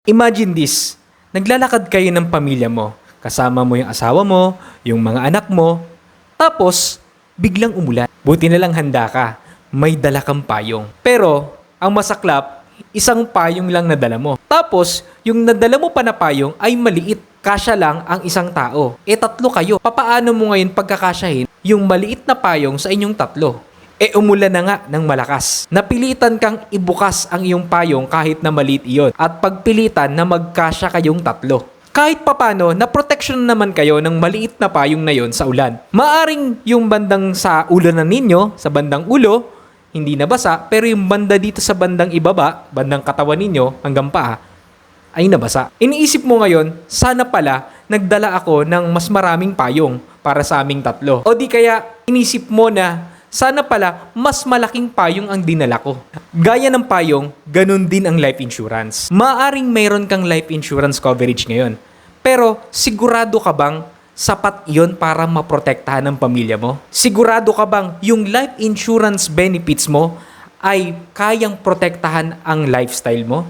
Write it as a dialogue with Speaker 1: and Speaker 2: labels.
Speaker 1: Imagine this, naglalakad kayo ng pamilya mo. Kasama mo yung asawa mo, yung mga anak mo, tapos biglang umulan. Buti na lang handa ka, may dala kang payong. Pero, ang masaklap, isang payong lang nadala mo. Tapos, yung nadala mo pa na payong ay maliit. Kasya lang ang isang tao. Tatlo kayo. Papaano mo ngayon pagkakasyahin yung maliit na payong sa inyong tatlo? Umulan na nga ng malakas. Napilitan kang ibukas ang iyong payong kahit na maliit iyon. At pagpilitan na magkasya kayong tatlo. Kahit papano, na-protection naman kayo ng maliit na payong na yon sa ulan. Maaring yung bandang sa ulo na ninyo, sa bandang ulo, hindi nabasa, pero yung banda dito sa bandang ibaba, bandang katawan ninyo, hanggang paa, ay nabasa. Iniisip mo ngayon, sana pala nagdala ako ng mas maraming payong para sa aming tatlo. O di kaya inisip mo na sana pala mas malaking payong ang dinala ko. Gaya ng payong, ganun din ang life insurance. Maaring mayroon kang life insurance coverage ngayon. Pero sigurado ka bang sapat iyon para maprotektahan ang pamilya mo? Sigurado ka bang yung life insurance benefits mo ay kayang protektahan ang lifestyle mo?